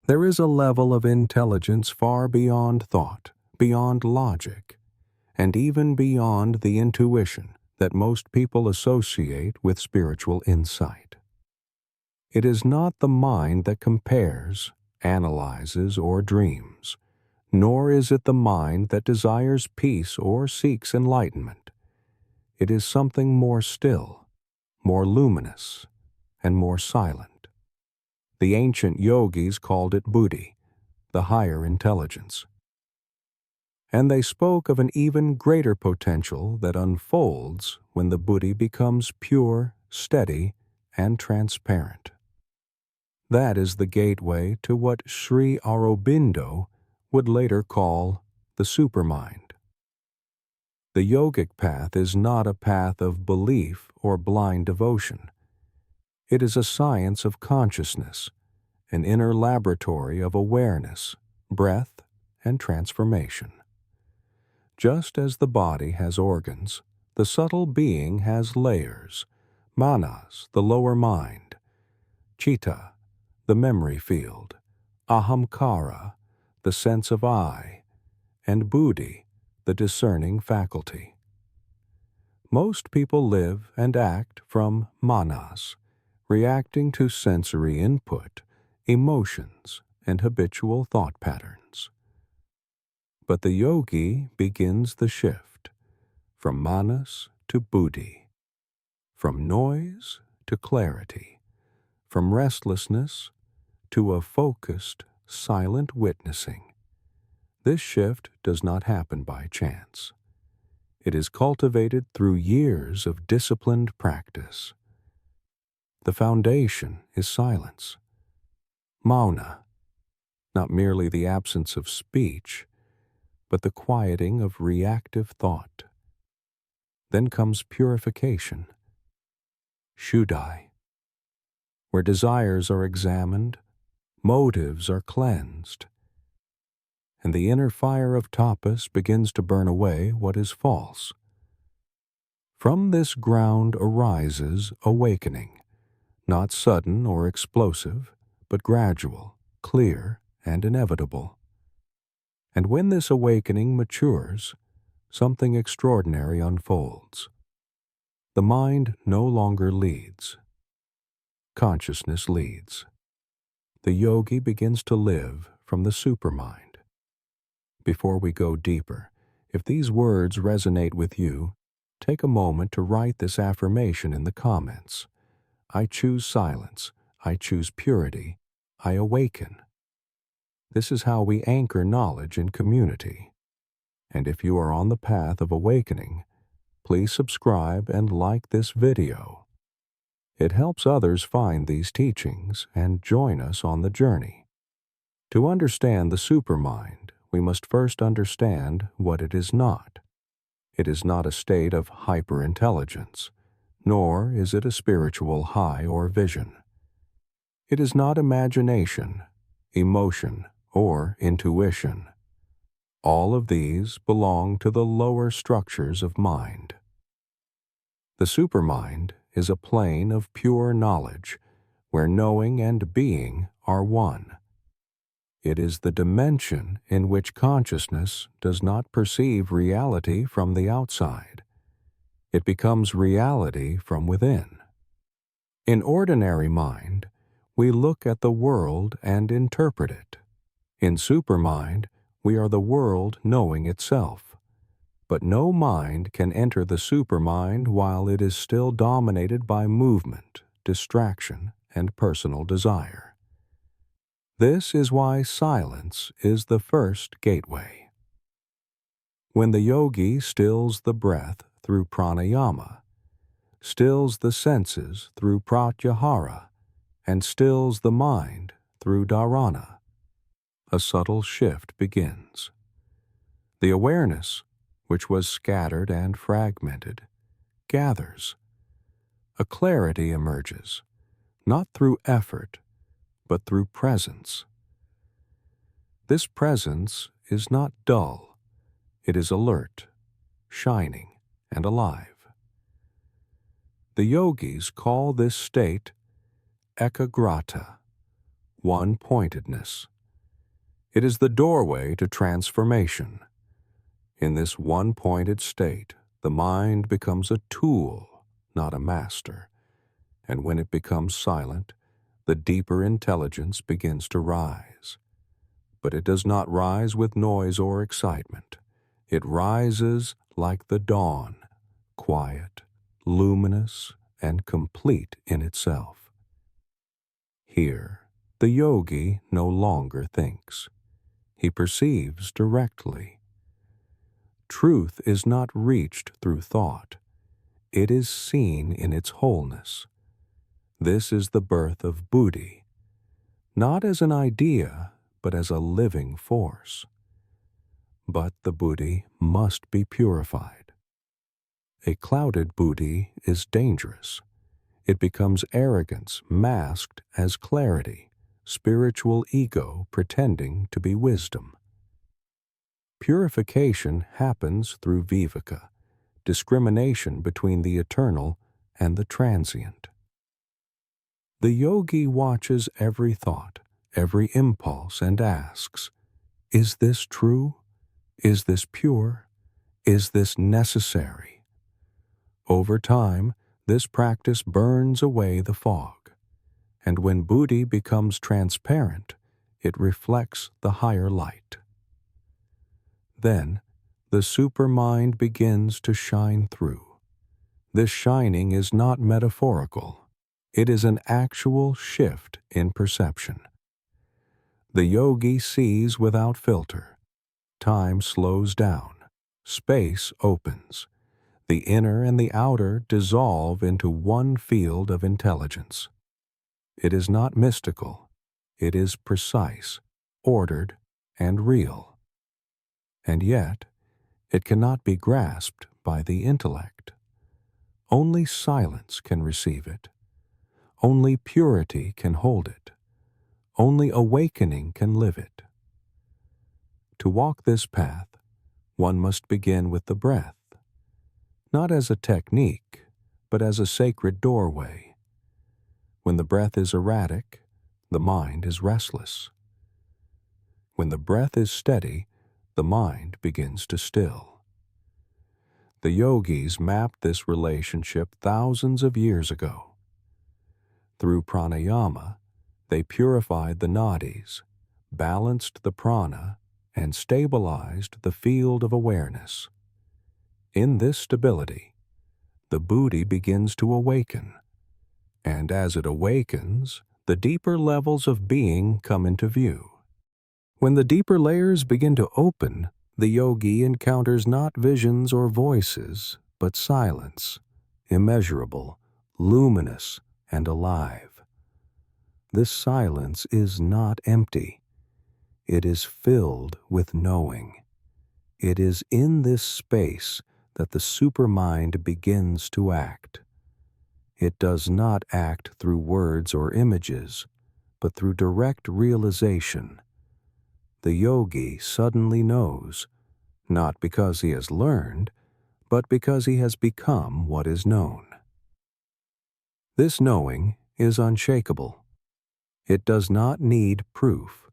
There is a level of intelligence far beyond thought, beyond logic, and even beyond the intuition that most people associate with spiritual insight. It is not the mind that compares, analyzes, or dreams, nor is it the mind that desires peace or seeks enlightenment. It is something more still, more luminous, and more silent. The ancient yogis called it buddhi, the higher intelligence. And they spoke of an even greater potential that unfolds when the buddhi becomes pure, steady, and transparent. That is the gateway to what Sri Aurobindo would later call the supermind. The yogic path is not a path of belief or blind devotion. It is a science of consciousness, an inner laboratory of awareness, breath, and transformation. Just as the body has organs, the subtle being has layers: manas, the lower mind; chitta, the memory field; ahamkara, the sense of I; and buddhi, the discerning faculty. Most people live and act from manas, reacting to sensory input, emotions, and habitual thought patterns. But the yogi begins the shift, from manas to buddhi, from noise to clarity, from restlessness to a focused, silent witnessing. This shift does not happen by chance. It is cultivated through years of disciplined practice. The foundation is silence, mauna, not merely the absence of speech, but the quieting of reactive thought. Then comes purification, shuddhi, where desires are examined, motives are cleansed, and the inner fire of tapas begins to burn away what is false. From this ground arises awakening, not sudden or explosive, but gradual, clear, and inevitable. And when this awakening matures, something extraordinary unfolds. The mind no longer leads. Consciousness leads. The yogi begins to live from the supermind. Before we go deeper, if these words resonate with you, take a moment to write this affirmation in the comments. I choose silence. I choose purity. I awaken. This is how we anchor knowledge in community. And if you are on the path of awakening, please subscribe and like this video. It helps others find these teachings and join us on the journey. To understand the supermind, we must first understand what it is not. It is not a state of hyperintelligence, nor is it a spiritual high or vision. It is not imagination, emotion, or intuition. All of these belong to the lower structures of mind. The supermind is a plane of pure knowledge, where knowing and being are one. It is the dimension in which consciousness does not perceive reality from the outside. It becomes reality from within. In ordinary mind, we look at the world and interpret it. In supermind, we are the world knowing itself. But no mind can enter the supermind while it is still dominated by movement, distraction, and personal desire. This is why silence is the first gateway. When the yogi stills the breath through pranayama, stills the senses through pratyahara, and stills the mind through dharana, a subtle shift begins. The awareness, which was scattered and fragmented, gathers. A clarity emerges, not through effort, but through presence. This presence is not dull. It is alert, shining, and alive. The yogis call this state ekagrata, one-pointedness, It is the doorway to transformation. In this one-pointed state, the mind becomes a tool, not a master. And when it becomes silent, the deeper intelligence begins to rise. But it does not rise with noise or excitement. It rises like the dawn, quiet, luminous, and complete in itself. Here, the yogi no longer thinks. He perceives directly. Truth is not reached through thought. It is seen in its wholeness. This is the birth of buddhi, not as an idea, but as a living force. But the buddhi must be purified. A clouded buddhi is dangerous. It becomes arrogance masked as clarity, spiritual ego pretending to be wisdom. Purification happens through viveka, discrimination between the eternal and the transient. The yogi watches every thought, every impulse, and asks, "Is this true? Is this pure? Is this necessary?" Over time, this practice burns away the fog, and when buddhi becomes transparent, it reflects the higher light. Then, the supermind begins to shine through. This shining is not metaphorical. It is an actual shift in perception. The yogi sees without filter. Time slows down. Space opens. The inner and the outer dissolve into one field of intelligence. It is not mystical. It is precise, ordered, and real. And yet, it cannot be grasped by the intellect. Only silence can receive it. Only purity can hold it. Only awakening can live it. To walk this path, one must begin with the breath, not as a technique, but as a sacred doorway. When the breath is erratic, the mind is restless. When the breath is steady, the mind begins to still. The yogis mapped this relationship thousands of years ago. Through pranayama, they purified the nadis, balanced the prana, and stabilized the field of awareness. In this stability, the buddhi begins to awaken, and as it awakens, the deeper levels of being come into view. When the deeper layers begin to open, the yogi encounters not visions or voices, but silence, immeasurable, luminous, and alive. This silence is not empty. It is filled with knowing. It is in this space that the supermind begins to act. It does not act through words or images, but through direct realization. The yogi suddenly knows, not because he has learned, but because he has become what is known. This knowing is unshakable. It does not need proof.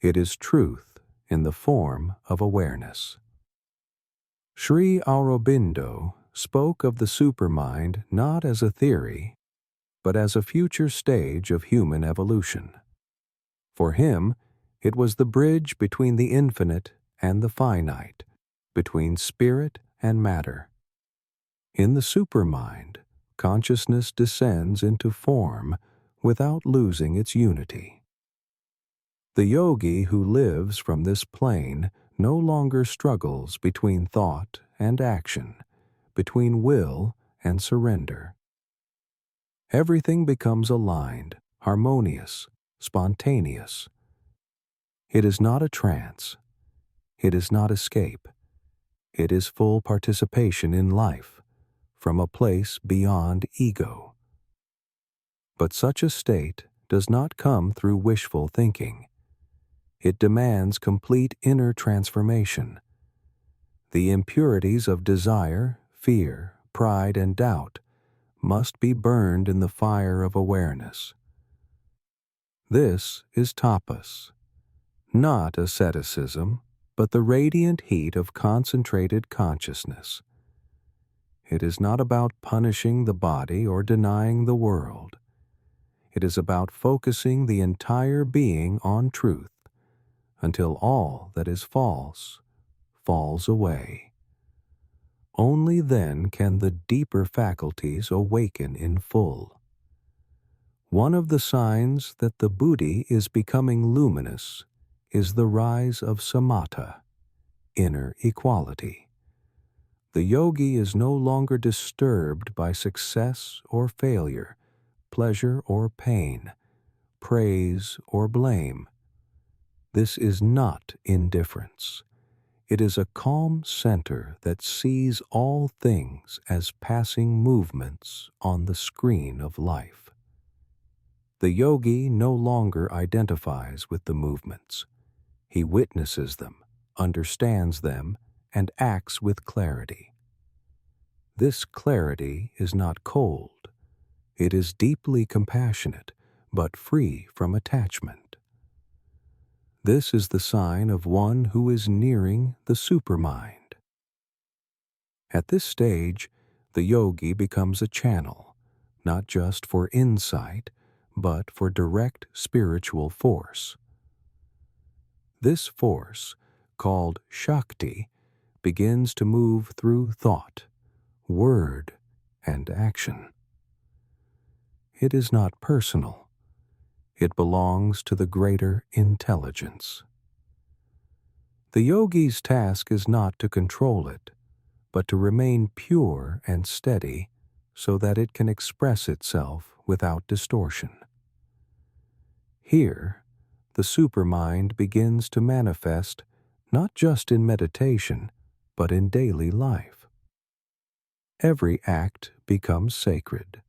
It is truth in the form of awareness. Sri Aurobindo spoke of the supermind not as a theory, but as a future stage of human evolution. For him, it was the bridge between the infinite and the finite, between spirit and matter. In the supermind, consciousness descends into form without losing its unity. The yogi who lives from this plane no longer struggles between thought and action, between will and surrender. Everything becomes aligned, harmonious, spontaneous. It is not a trance. It is not escape. It is full participation in life, from a place beyond ego. But such a state does not come through wishful thinking. It demands complete inner transformation. The impurities of desire, fear, pride, and doubt must be burned in the fire of awareness. This is tapas. Not asceticism, but the radiant heat of concentrated consciousness. It is not about punishing the body or denying the world. It is about focusing the entire being on truth until all that is false falls away. Only then can the deeper faculties awaken in full. One of the signs that the buddhi is becoming luminous is the rise of samatha, inner equality. The yogi is no longer disturbed by success or failure, pleasure or pain, praise or blame. This is not indifference. It is a calm center that sees all things as passing movements on the screen of life. The yogi no longer identifies with the movements. He witnesses them, understands them, and acts with clarity. This clarity is not cold. It is deeply compassionate, but free from attachment. This is the sign of one who is nearing the supermind. At this stage, the yogi becomes a channel, not just for insight, but for direct spiritual force. This force, called Shakti, begins to move through thought, word, and action. It is not personal. It belongs to the greater intelligence. The yogi's task is not to control it, but to remain pure and steady so that it can express itself without distortion. Here, the supermind begins to manifest not just in meditation, but in daily life. Every act becomes sacred.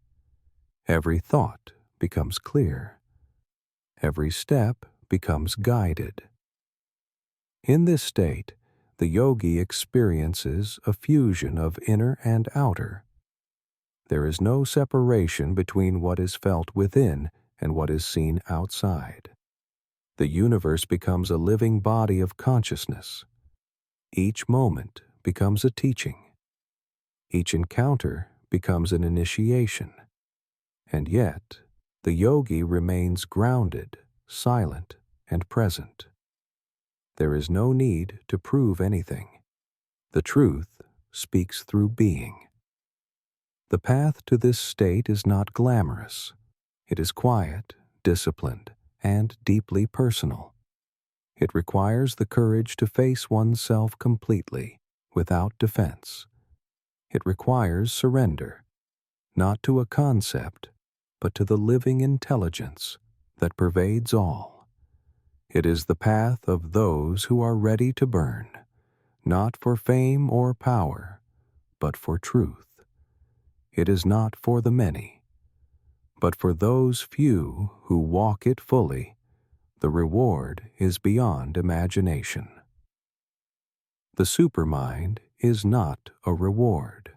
Every thought becomes clear. Every step becomes guided. In this state, the yogi experiences a fusion of inner and outer. There is no separation between what is felt within and what is seen outside. The universe becomes a living body of consciousness. Each moment becomes a teaching. Each encounter becomes an initiation. And yet, the yogi remains grounded, silent, and present. There is no need to prove anything. The truth speaks through being. The path to this state is not glamorous. It is quiet, disciplined, and deeply personal. It requires the courage to face oneself completely, without defense. It requires surrender, not to a concept, but to the living intelligence that pervades all. It is the path of those who are ready to burn, not for fame or power, but for truth. It is not for the many, but for those few who walk it fully. The reward is beyond imagination. The supermind is not a reward.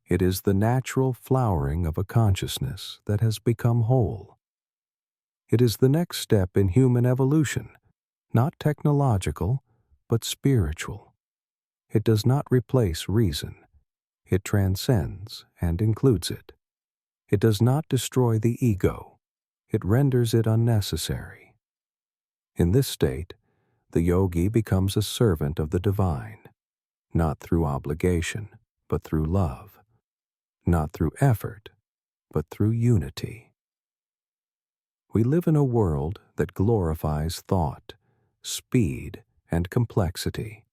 It is the natural flowering of a consciousness that has become whole. It is the next step in human evolution, not technological, but spiritual. It does not replace reason. It transcends and includes it. It does not destroy the ego. It renders it unnecessary. In this state, the yogi becomes a servant of the divine, not through obligation, but through love, not through effort, but through unity. We live in a world that glorifies thought, speed, and complexity.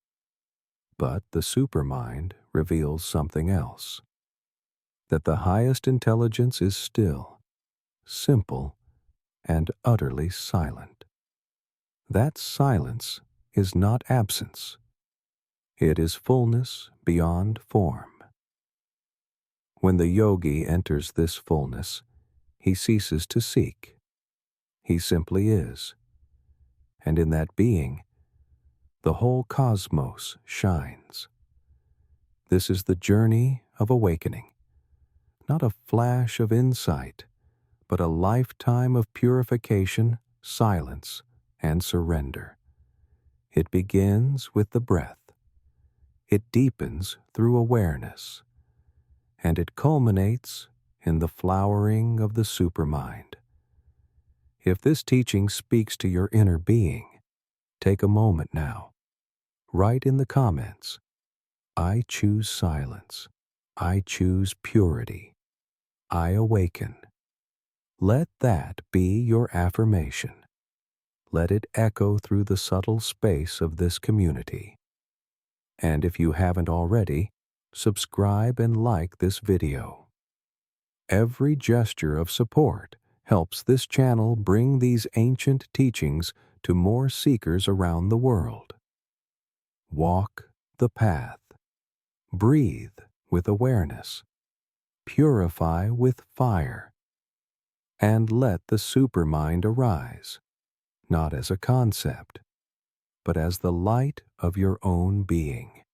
But the supermind reveals something else, that the highest intelligence is still, simple, and utterly silent. That silence is not absence. It is fullness beyond form. When the yogi enters this fullness, he ceases to seek. He simply is. And in that being, the whole cosmos shines. This is the journey of awakening, not a flash of insight, but a lifetime of purification, silence, and surrender. It begins with the breath. It deepens through awareness, and it culminates in the flowering of the supermind. If this teaching speaks to your inner being, take a moment now. Write in the comments, "I choose silence. I choose purity. I awaken." Let that be your affirmation. Let it echo through the subtle space of this community. And if you haven't already, subscribe and like this video. Every gesture of support helps this channel bring these ancient teachings to more seekers around the world. Walk the path. Breathe with awareness. Purify with fire. And let the supermind arise, not as a concept, but as the light of your own being.